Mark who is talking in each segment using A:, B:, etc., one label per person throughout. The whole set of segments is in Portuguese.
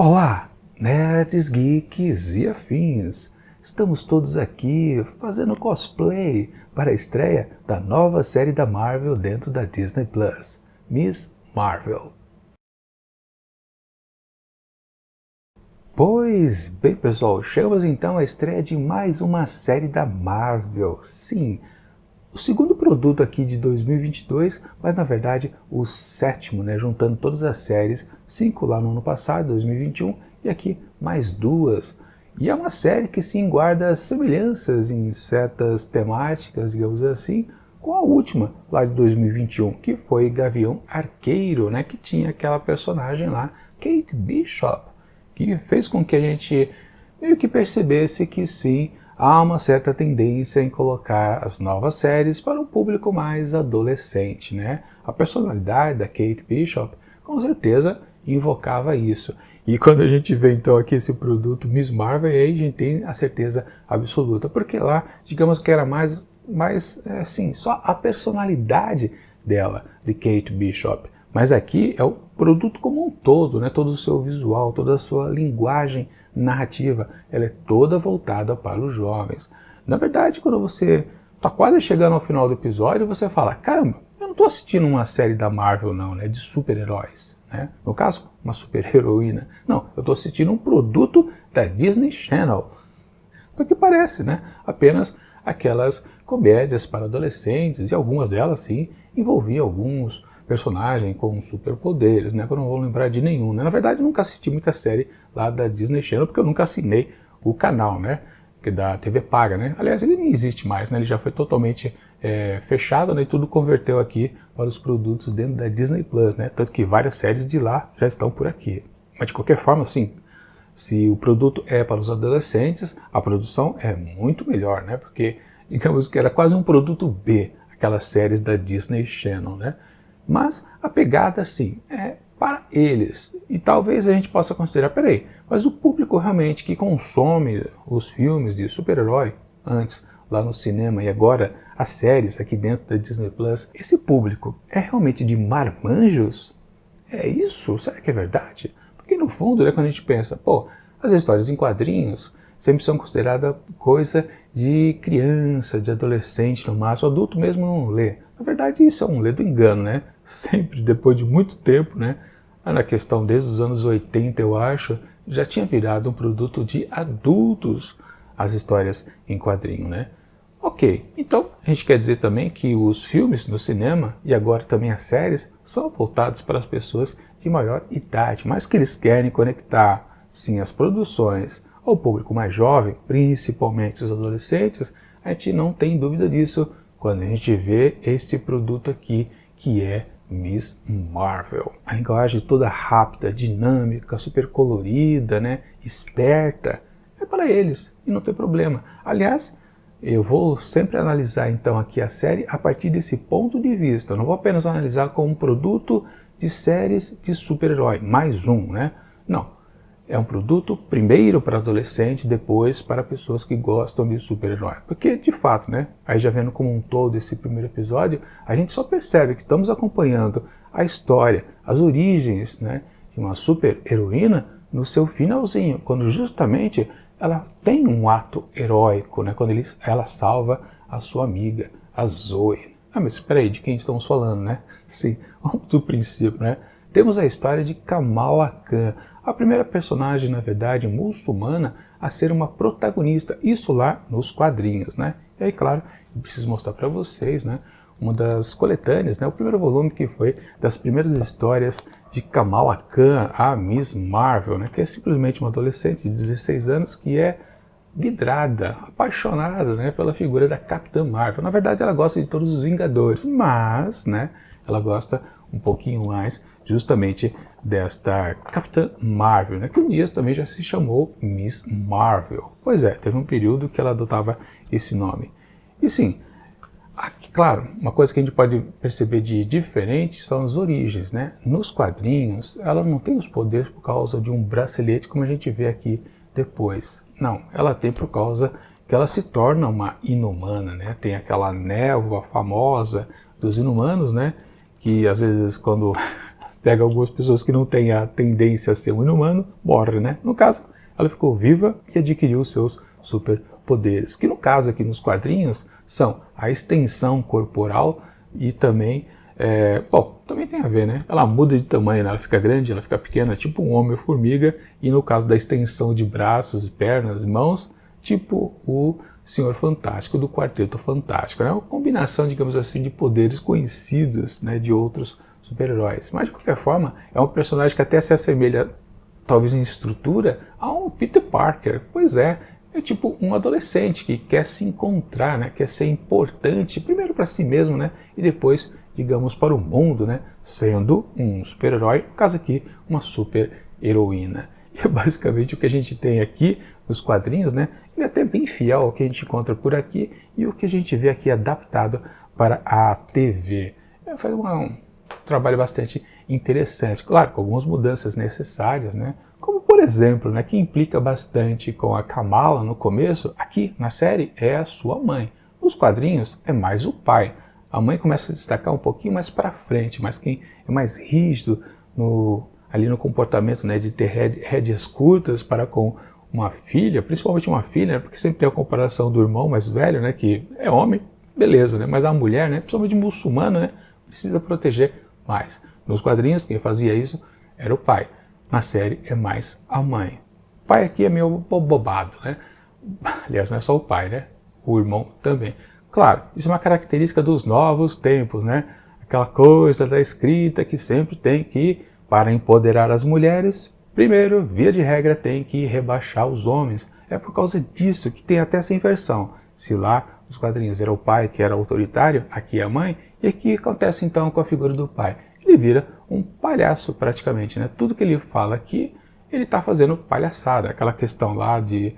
A: Olá, nerds, geeks e afins! Estamos todos aqui fazendo cosplay para a estreia da nova série da Marvel dentro da Disney Plus, Miss Marvel. Pois bem, pessoal, chegamos então à estreia de mais uma série da Marvel. Sim, o segundo produto aqui de 2022, mas na verdade o sétimo, né? Juntando todas as séries, 5 lá no ano passado, 2021, e aqui mais 2. E é uma série que sim guarda semelhanças em certas temáticas, digamos assim, com a última lá de 2021, que foi Gavião Arqueiro, né? Que tinha aquela personagem lá, Kate Bishop, que fez com que a gente meio que percebesse que sim, há uma certa tendência em colocar as novas séries para um público mais adolescente, né? A personalidade da Kate Bishop com certeza invocava isso. E quando a gente vê então aqui esse produto Miss Marvel, aí a gente tem a certeza absoluta, porque lá, digamos que era mais assim, só a personalidade dela, de Kate Bishop. Mas aqui é o produto como um todo, né? Todo o seu visual, toda a sua linguagem narrativa, ela é toda voltada para os jovens. Na verdade, quando você está quase chegando ao final do episódio, você fala, caramba, eu não estou assistindo uma série da Marvel não, né? De super-heróis, né? No caso, uma super-heroína. Não, eu estou assistindo um produto da Disney Channel. Porque parece, né? Apenas aquelas comédias para adolescentes, e algumas delas, sim, envolviam alguns personagens com superpoderes, né? Eu não vou lembrar de nenhum, né? Na verdade, eu nunca assisti muita série lá da Disney Channel, porque eu nunca assinei o canal, né? Que da TV paga, né? Aliás, ele nem existe mais, né? Ele já foi totalmente fechado, né? E tudo converteu aqui para os produtos dentro da Disney Plus, né? Tanto que várias séries de lá já estão por aqui. Mas de qualquer forma, assim, se o produto é para os adolescentes, a produção é muito melhor, né? Porque, digamos que era quase um produto B, aquelas séries da Disney Channel, né? Mas a pegada, sim, é para eles. E talvez a gente possa considerar, peraí, mas o público realmente que consome os filmes de super-herói, antes lá no cinema e agora as séries aqui dentro da Disney Plus, esse público é realmente de marmanjos? É isso? Será que é verdade? Porque no fundo, né, quando a gente pensa, pô, as histórias em quadrinhos sempre são consideradas coisa de criança, de adolescente no máximo, o adulto mesmo não lê. Na verdade, isso é um ledo engano, né? Sempre depois de muito tempo, né? Na questão desde os anos 80, eu acho, já tinha virado um produto de adultos as histórias em quadrinho, né? Ok, então a gente quer dizer também que os filmes no cinema e agora também as séries são voltados para as pessoas de maior idade, mas que eles querem conectar, sim, as produções ao público mais jovem, principalmente os adolescentes. A gente não tem dúvida disso quando a gente vê este produto aqui, que é Miss Marvel. A linguagem toda rápida, dinâmica, super colorida, né, esperta, é para eles e não tem problema. Aliás, eu vou sempre analisar então aqui a série a partir desse ponto de vista. Eu não vou apenas analisar como um produto de séries de super-herói, mais um, né? Não. É um produto primeiro para adolescente, depois para pessoas que gostam de super-herói. Porque, de fato, né, aí já vendo como um todo esse primeiro episódio, a gente só percebe que estamos acompanhando a história, as origens, né, de uma super-heroína no seu finalzinho, quando justamente ela tem um ato heróico, né, quando ela salva a sua amiga, a Zoe. Ah, mas espera aí, de quem estamos falando, né? Sim, vamos do princípio, né? Temos a história de Kamala Khan, a primeira personagem, na verdade, muçulmana a ser uma protagonista, isso lá nos quadrinhos, né? E aí, claro, eu preciso mostrar para vocês, né, uma das coletâneas, né, o primeiro volume que foi das primeiras histórias de Kamala Khan, a Miss Marvel, né, que é simplesmente uma adolescente de 16 anos que é vidrada, apaixonada, né, pela figura da Capitã Marvel. Na verdade, ela gosta de todos os Vingadores, mas, né, ela gosta um pouquinho mais justamente desta Capitã Marvel, né, que um dia também já se chamou Miss Marvel. Pois é, teve um período que ela adotava esse nome. E sim, aqui, claro, uma coisa que a gente pode perceber de diferente são as origens, né? Nos quadrinhos, ela não tem os poderes por causa de um bracelete como a gente vê aqui depois. Não, ela tem por causa que ela se torna uma inumana, né? Tem aquela névoa famosa dos inumanos, né? Que às vezes quando pega algumas pessoas que não têm a tendência a ser um inumano, morre, né? No caso, ela ficou viva e adquiriu seus superpoderes, que no caso aqui nos quadrinhos são a extensão corporal e também, bom, também tem a ver, né? Ela muda de tamanho, né? Ela fica grande, ela fica pequena, tipo um homem-formiga, e no caso da extensão de braços, pernas, mãos, tipo o Senhor Fantástico do Quarteto Fantástico, né? Uma combinação, digamos assim, de poderes conhecidos, né, de outros super-heróis. Mas de qualquer forma, é um personagem que até se assemelha, talvez em estrutura, a um Peter Parker. Pois é tipo um adolescente que quer se encontrar, né, quer ser importante, primeiro para si mesmo, né, e depois, digamos, para o mundo, né, sendo um super-herói, no caso aqui, uma super-heroína. E é basicamente o que a gente tem aqui nos quadrinhos, né? Ele é até bem fiel ao que a gente encontra por aqui e o que a gente vê aqui adaptado para a TV. Faz um trabalho bastante interessante, claro, com algumas mudanças necessárias, né? Como, por exemplo, né, que implica bastante com a Kamala no começo, aqui na série é a sua mãe. Nos quadrinhos é mais o pai. A mãe começa a destacar um pouquinho mais para frente, mas quem é mais rígido ali no comportamento, né, de ter rédeas curtas para com uma filha, principalmente uma filha, né, porque sempre tem a comparação do irmão mais velho, né, que é homem, beleza, né, mas a mulher, né, principalmente muçulmana, né, precisa proteger mais. Nos quadrinhos, quem fazia isso era o pai. Na série é mais a mãe. O pai aqui é meio bobado, né? Aliás, não é só o pai, né? O irmão também. Claro, isso é uma característica dos novos tempos, né? Aquela coisa da escrita que sempre tem que, para empoderar as mulheres, primeiro, via de regra, tem que rebaixar os homens. É por causa disso que tem até essa inversão. Se lá nos quadrinhos era o pai que era autoritário, aqui é a mãe, e aqui acontece então com a figura do pai. Ele vira um palhaço praticamente, né? Tudo que ele fala aqui, ele está fazendo palhaçada. Aquela questão lá de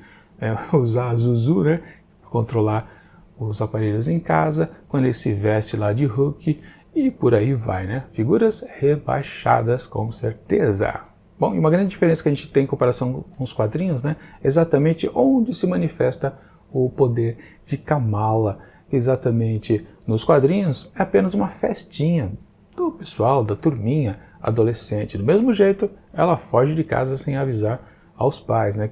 A: usar a Zuzu, né? Controlar os aparelhos em casa, quando ele se veste lá de Hulk e por aí vai, né? Figuras rebaixadas com certeza. Bom, e uma grande diferença que a gente tem em comparação com os quadrinhos, né? É exatamente onde se manifesta o poder de Kamala. Exatamente nos quadrinhos é apenas uma festinha do pessoal, da turminha adolescente. Do mesmo jeito, ela foge de casa sem avisar aos pais, né?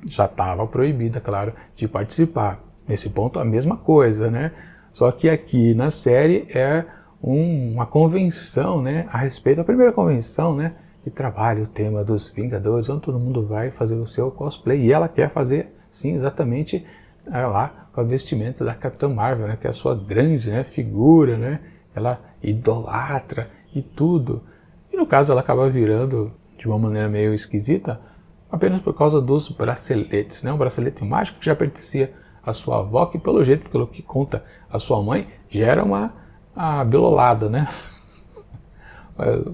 A: Já estava proibida, claro, de participar. Nesse ponto, a mesma coisa, né? Só que aqui na série é uma convenção, né? A respeito da primeira convenção, né? Que trabalha o tema dos Vingadores, onde todo mundo vai fazer o seu cosplay. E ela quer fazer, sim, exatamente lá com a vestimenta da Capitã Marvel, né? Que é a sua grande, né, figura, né? Ela idolatra e tudo. E no caso ela acaba virando de uma maneira meio esquisita apenas por causa dos braceletes, né? Um bracelete mágico que já pertencia à sua avó, que pelo jeito, pelo que conta a sua mãe, já era uma bilolada, né?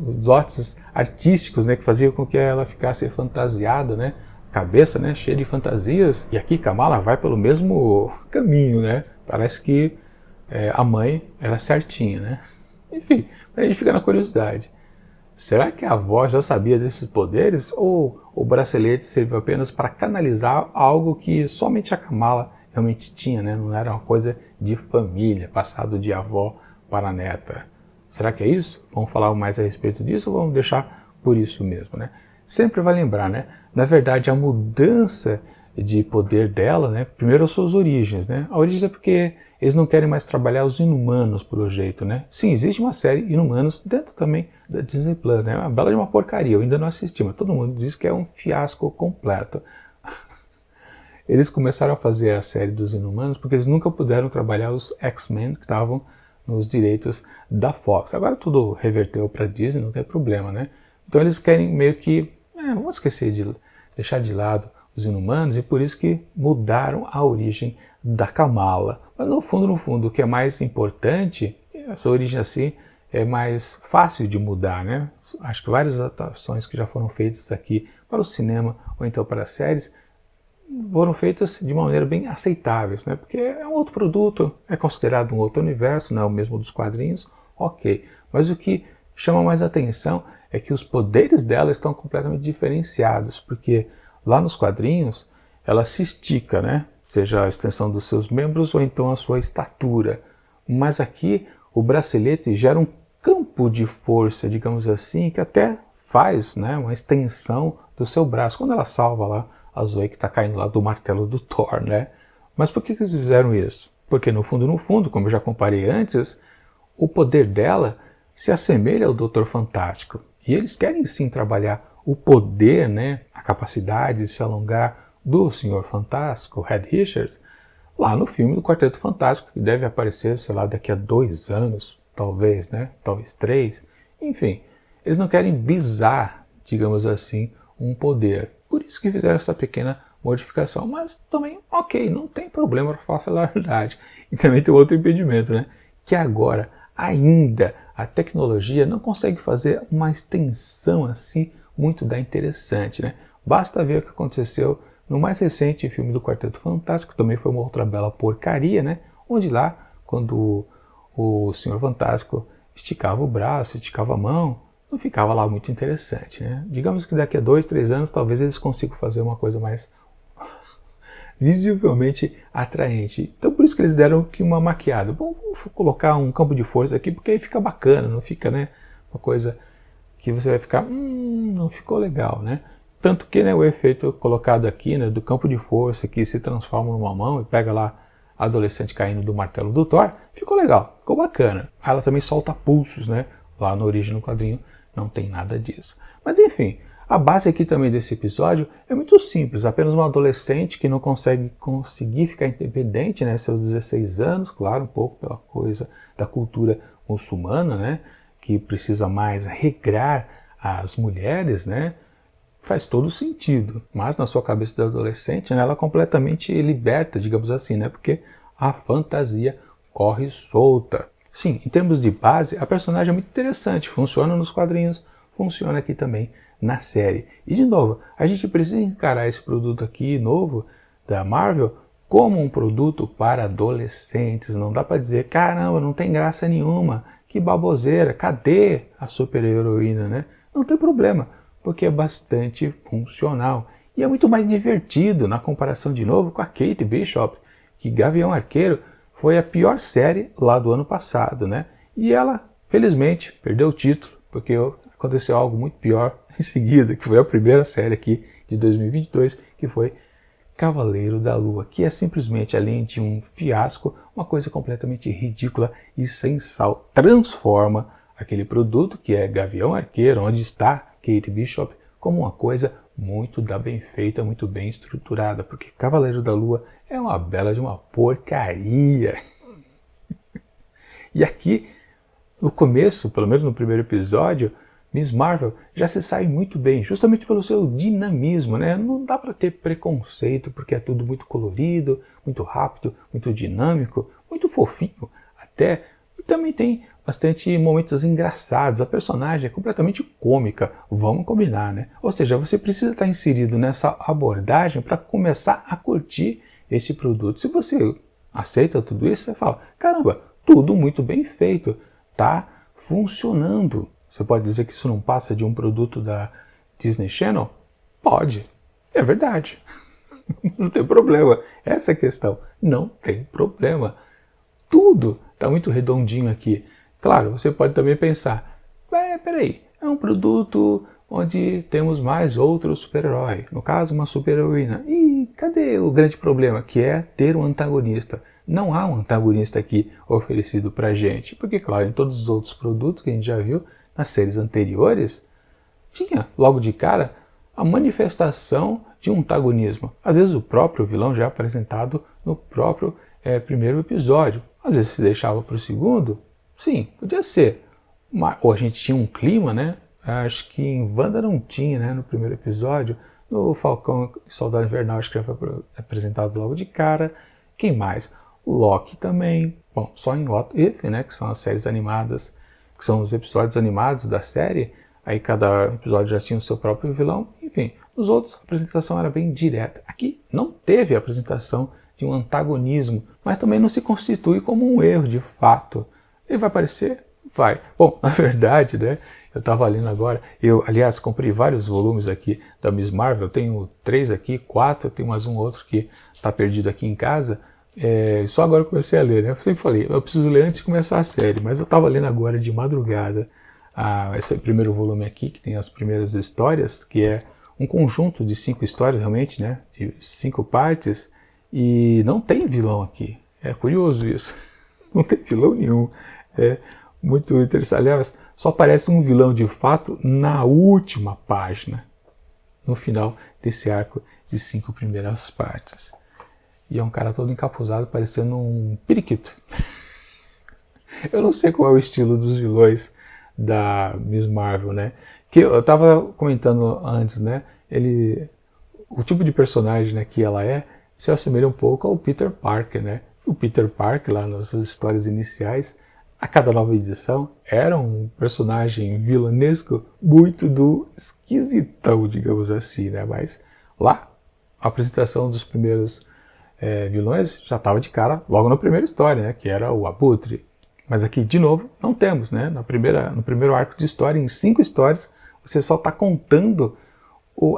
A: Os dotes artísticos, né, que faziam com que ela ficasse fantasiada, né? Cabeça, né, cheia de fantasias. E aqui Kamala vai pelo mesmo caminho, né? Parece que a mãe era certinha, né? Enfim, a gente fica na curiosidade. Será que a avó já sabia desses poderes? Ou o bracelete serviu apenas para canalizar algo que somente a Kamala realmente tinha, né? Não era uma coisa de família, passado de avó para neta. Será que é isso? Vamos falar mais a respeito disso ou vamos deixar por isso mesmo, né? Sempre vai lembrar, né? Na verdade, a mudança de poder dela, né? Primeiro as suas origens, né? A origem é porque eles não querem mais trabalhar os Inumanos, pelo jeito, né? Sim, existe uma série Inumanos dentro também da Disney Plus, né? Uma bela de uma porcaria, eu ainda não assisti, mas todo mundo diz que é um fiasco completo. Eles começaram a fazer a série dos Inumanos porque eles nunca puderam trabalhar os X-Men que estavam nos direitos da Fox. Agora tudo reverteu para Disney, não tem problema, né? Então eles querem meio que, vamos esquecer de deixar de lado os Inumanos e por isso que mudaram a origem da Kamala. Mas no fundo, o que é mais importante, essa origem assim é mais fácil de mudar, né? Acho que várias adaptações que já foram feitas aqui para o cinema ou então para as séries foram feitas de uma maneira bem aceitáveis, né? Porque é um outro produto, é considerado um outro universo, não é o mesmo dos quadrinhos, ok. Mas o que chama mais atenção é que os poderes dela estão completamente diferenciados, porque lá nos quadrinhos ela se estica, né? Seja a extensão dos seus membros ou então a sua estatura. Mas aqui o bracelete gera um campo tipo de força, digamos assim, que até faz, né, uma extensão do seu braço, quando ela salva lá a Zoe que está caindo lá do martelo do Thor, né? Mas por que eles fizeram isso? Porque no fundo, como eu já comparei antes, o poder dela se assemelha ao Doutor Fantástico. E eles querem sim trabalhar o poder, né, a capacidade de se alongar do Senhor Fantástico, Reed Richards, lá no filme do Quarteto Fantástico, que deve aparecer, sei lá, daqui a 2 anos, talvez, né? Talvez 3. Enfim, eles não querem bisar, digamos assim, um poder. Por isso que fizeram essa pequena modificação. Mas também, ok, não tem problema para falar a verdade. E também tem outro impedimento, né? Que agora, ainda, a tecnologia não consegue fazer uma extensão assim muito interessante, né? Basta ver o que aconteceu no mais recente filme do Quarteto Fantástico, também foi uma outra bela porcaria, né? Onde lá, quando o Senhor Fantástico esticava o braço, esticava a mão, não ficava lá muito interessante, né? Digamos que daqui a 2, 3 anos talvez eles consigam fazer uma coisa mais visivelmente atraente. Então por isso que eles deram aqui uma maquiada. Bom, vamos colocar um campo de força aqui, porque aí fica bacana, não fica, né, uma coisa que você vai ficar, não ficou legal, né? Tanto que, né, o efeito colocado aqui, né, do campo de força que se transforma numa mão e pega lá a adolescente caindo do martelo do Thor, ficou legal, ficou bacana. Ela também solta pulsos, né? Lá no origem do quadrinho não tem nada disso. Mas enfim, a base aqui também desse episódio é muito simples, apenas uma adolescente que não conseguir ficar independente, né, seus 16 anos, claro, um pouco pela coisa da cultura muçulmana, né, que precisa mais regrar as mulheres, né, faz todo sentido, mas na sua cabeça da adolescente, né, ela é completamente liberta, digamos assim, né, porque a fantasia corre solta. Sim, em termos de base, a personagem é muito interessante, funciona nos quadrinhos, funciona aqui também na série. E de novo, a gente precisa encarar esse produto aqui novo da Marvel como um produto para adolescentes. Não dá para dizer, caramba, não tem graça nenhuma, que baboseira, cadê a super-heroína, né? Não tem problema, porque é bastante funcional. E é muito mais divertido na comparação de novo com a Kate Bishop, que Gavião Arqueiro foi a pior série lá do ano passado, né? E ela, felizmente, perdeu o título, porque aconteceu algo muito pior em seguida, que foi a primeira série aqui de 2022, que foi Cavaleiro da Lua, que é simplesmente, além de um fiasco, uma coisa completamente ridícula e sem sal. Transforma aquele produto, que é Gavião Arqueiro, onde está Kate Bishop, como uma coisa muito bem feita, muito bem estruturada, porque Cavaleiro da Lua é uma bela de uma porcaria. E aqui, no começo, pelo menos no primeiro episódio, Miss Marvel já se sai muito bem, justamente pelo seu dinamismo, né? Não dá para ter preconceito, porque é tudo muito colorido, muito rápido, muito dinâmico, muito fofinho até. E também tem bastante momentos engraçados. A personagem é completamente cômica, vamos combinar, né? Ou seja, você precisa estar inserido nessa abordagem para começar a curtir esse produto. Se você aceita tudo isso, você fala, caramba, tudo muito bem feito, tá funcionando. Você pode dizer que isso não passa de um produto da Disney Channel? Pode, é verdade. Não tem problema. Essa é a questão. Não tem problema. Tudo está muito redondinho aqui. Claro, você pode também pensar, peraí, é um produto onde temos mais outro super-herói, no caso uma super-heroína. E cadê o grande problema, que é ter um antagonista? Não há um antagonista aqui oferecido pra gente, porque claro, em todos os outros produtos que a gente já viu, nas séries anteriores, tinha logo de cara a manifestação de um antagonismo. Às vezes o próprio vilão já é apresentado no próprio primeiro episódio. Às vezes se deixava para o segundo, sim, podia ser. Ou a gente tinha um clima, né? Acho que em Wanda não tinha, né? No primeiro episódio. No Falcão e Soldado Invernal acho que já foi apresentado logo de cara. Quem mais? Loki também. Bom, só em What If, né? Que são as séries animadas, que são os episódios animados da série. Aí cada episódio já tinha o seu próprio vilão. Enfim, nos outros a apresentação era bem direta. Aqui não teve a apresentação de um antagonismo, mas também não se constitui como um erro de fato. Ele vai aparecer? Vai. Bom, na verdade, né, eu estava lendo agora, eu, aliás, comprei vários volumes aqui da Miss Marvel, tenho 3 aqui, 4, tem mais um outro que está perdido aqui em casa, só agora eu comecei a ler, né, eu sempre falei, eu preciso ler antes de começar a série, mas eu estava lendo agora de madrugada, esse primeiro volume aqui, que tem as primeiras histórias, que é um conjunto de 5 histórias realmente, né, de 5 partes, e não tem vilão aqui. É curioso isso. Não tem vilão nenhum. É muito interessante. Aliás, só aparece um vilão de fato na última página, no final desse arco de 5 primeiras partes. E é um cara todo encapuzado, parecendo um periquito. Eu não sei qual é o estilo dos vilões da Miss Marvel, né? Que eu tava comentando antes, né? O tipo de personagem, né, que ela se assemelha um pouco ao Peter Parker, né? O Peter Parker, lá nas histórias iniciais, a cada nova edição, era um personagem vilanesco muito do esquisitão, digamos assim, né? Mas lá, a apresentação dos primeiros vilões já estava de cara logo na primeira história, né? Que era o Abutre. Mas aqui, de novo, não temos, né? No primeiro arco de história, em 5 histórias, você só está contando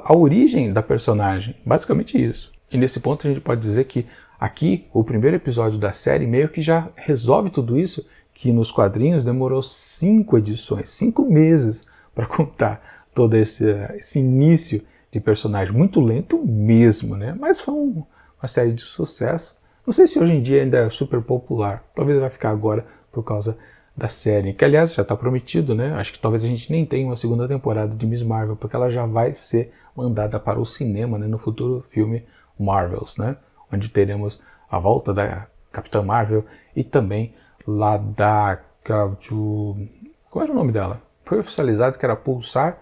A: a origem da personagem. Basicamente isso. E nesse ponto a gente pode dizer que aqui, o primeiro episódio da série meio que já resolve tudo isso, que nos quadrinhos demorou 5 edições, 5 meses para contar todo esse início de personagem. Muito lento mesmo, né? Mas foi uma série de sucesso. Não sei se hoje em dia ainda é super popular. Talvez vai ficar agora por causa da série, que aliás já está prometido, né? Acho que talvez a gente nem tenha uma segunda temporada de Miss Marvel, porque ela já vai ser mandada para o cinema, né, no futuro filme Marvels, né? Onde teremos a volta da Capitã Marvel e também lá da... Qual era o nome dela? Foi oficializado que era Pulsar,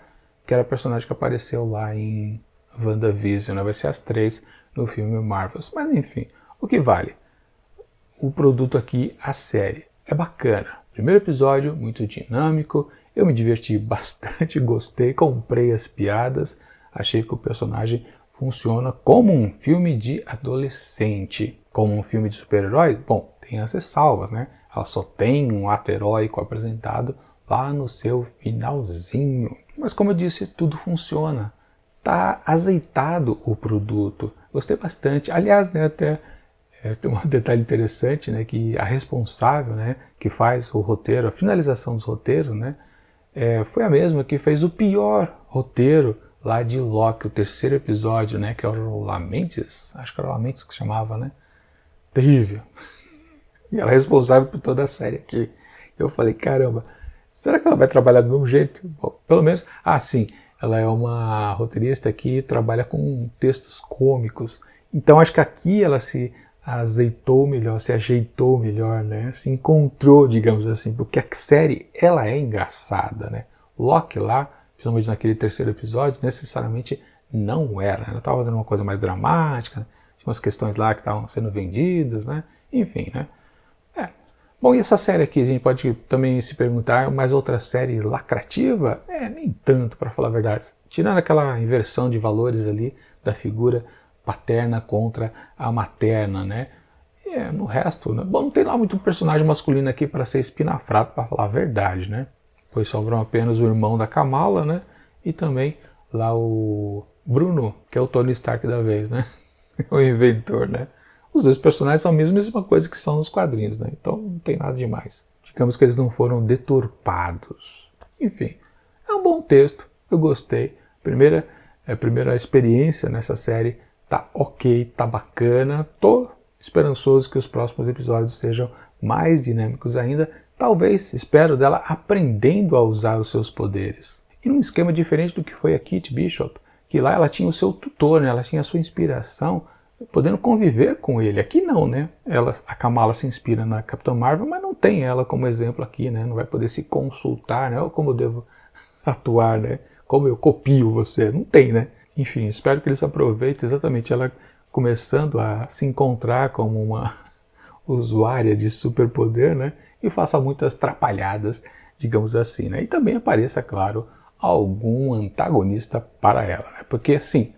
A: que era a personagem que apareceu lá em WandaVision, né? Vai ser as 3 no filme Marvels. Mas enfim, o que vale? O produto aqui, a série, é bacana. Primeiro episódio, muito dinâmico, eu me diverti bastante, gostei, comprei as piadas, achei que o personagem funciona como um filme de adolescente. Como um filme de super-herói, bom, tem as ressalvas, né? Ela só tem um ato heróico apresentado lá no seu finalzinho. Mas como eu disse, tudo funciona. Tá azeitado o produto. Gostei bastante. Aliás, né, até tem um detalhe interessante, né, que a responsável, né, que faz o roteiro, a finalização dos roteiros, né, foi a mesma que fez o pior roteiro lá de Loki, o 3º episódio, né, que era o Lamentes, acho que era o Lamentes que chamava, né, terrível. E ela é responsável por toda a série aqui. Eu falei, caramba, será que ela vai trabalhar do mesmo jeito? Bom, pelo menos, sim, ela é uma roteirista que trabalha com textos cômicos, então acho que aqui ela se azeitou melhor, se ajeitou melhor, né? Se encontrou, digamos assim, porque a série, ela é engraçada, né? Loki lá, principalmente naquele 3º episódio, necessariamente não era, né? Ela estava fazendo uma coisa mais dramática, né? Tinha umas questões lá que estavam sendo vendidas, né? Enfim, né? Bom, e essa série aqui, a gente pode também se perguntar, mais outra série lacrativa? Nem tanto, para falar a verdade. Tirando aquela inversão de valores ali da figura paterna contra a materna, né? No resto, né? Bom, não tem lá muito personagem masculino aqui para ser espinafrado, para falar a verdade, né? Pois sobram apenas o irmão da Kamala, né? E também lá o Bruno, que é o Tony Stark da vez, né? O inventor, né? Os 2 personagens são a mesma coisa que são nos quadrinhos, né? Então não tem nada demais. Digamos que eles não foram deturpados. Enfim, é um bom texto, eu gostei. A primeira experiência nessa série tá ok, tá bacana. Tô esperançoso que os próximos episódios sejam mais dinâmicos ainda. Talvez, espero dela aprendendo a usar os seus poderes. E num esquema diferente do que foi a Kate Bishop, que lá ela tinha o seu tutor, né? Ela tinha a sua inspiração, podendo conviver com ele. Aqui não, né? A Kamala se inspira na Capitã Marvel, mas não tem ela como exemplo aqui, né? Não vai poder se consultar, né? Ou como eu devo atuar, né? Como eu copio você. Não tem, né? Enfim, espero que eles aproveitem exatamente ela começando a se encontrar como uma usuária de superpoder, né? E faça muitas trapalhadas, digamos assim, né? E também apareça, claro, algum antagonista para ela, né? Porque, sim,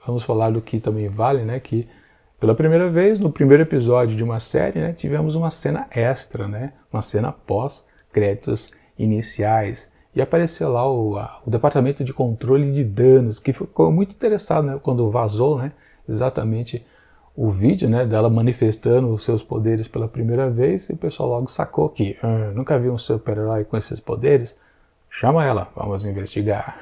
A: vamos falar do que também vale, né? Que pela primeira vez, no primeiro episódio de uma série, né, tivemos uma cena extra, né? Uma cena pós-créditos iniciais. E apareceu lá o Departamento de Controle de Danos, que ficou muito interessado, né, quando vazou, né, exatamente o vídeo, né, dela manifestando os seus poderes pela primeira vez, e o pessoal logo sacou que nunca vi um super-herói com esses poderes. Chama ela, vamos investigar.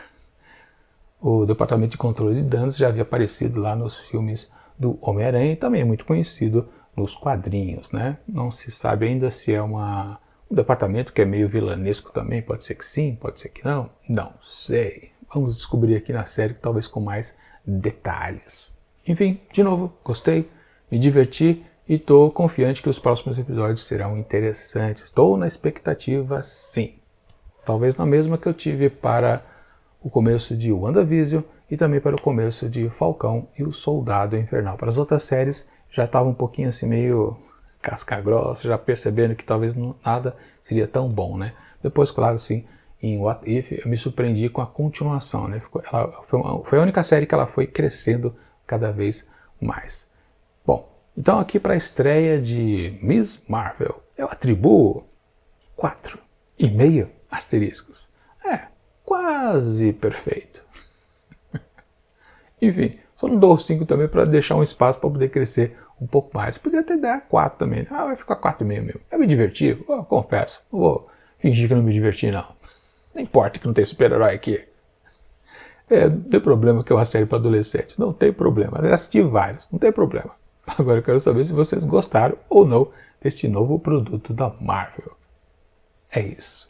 A: O Departamento de Controle de Danos já havia aparecido lá nos filmes do Homem-Aranha e também é muito conhecido nos quadrinhos, né? Não se sabe ainda se é um departamento que é meio vilanesco também, pode ser que sim, pode ser que não, não sei. Vamos descobrir aqui na série, talvez com mais detalhes. Enfim, de novo, gostei, me diverti e estou confiante que os próximos episódios serão interessantes. Estou na expectativa, sim. Talvez na mesma que eu tive para o começo de WandaVision e também para o começo de Falcão e o Soldado Invernal. Para as outras séries já estava um pouquinho assim meio casca grossa, já percebendo que talvez nada seria tão bom, né? Depois, claro, assim, em What If eu me surpreendi com a continuação, né? Foi a única série que ela foi crescendo cada vez mais. Bom, então aqui para a estreia de Miss Marvel eu atribuo 4,5 asteriscos. Quase perfeito. Enfim, só não dou 5 também para deixar um espaço para poder crescer um pouco mais. Podia até dar 4 também. Vai ficar 4,5 mesmo. Eu me diverti, eu confesso. Não vou fingir que não me diverti, não. Não importa que não tem super-herói aqui. Não tem problema que é uma série para adolescente. Não tem problema. Eu já assisti vários, não tem problema. Agora eu quero saber se vocês gostaram ou não deste novo produto da Marvel. É isso.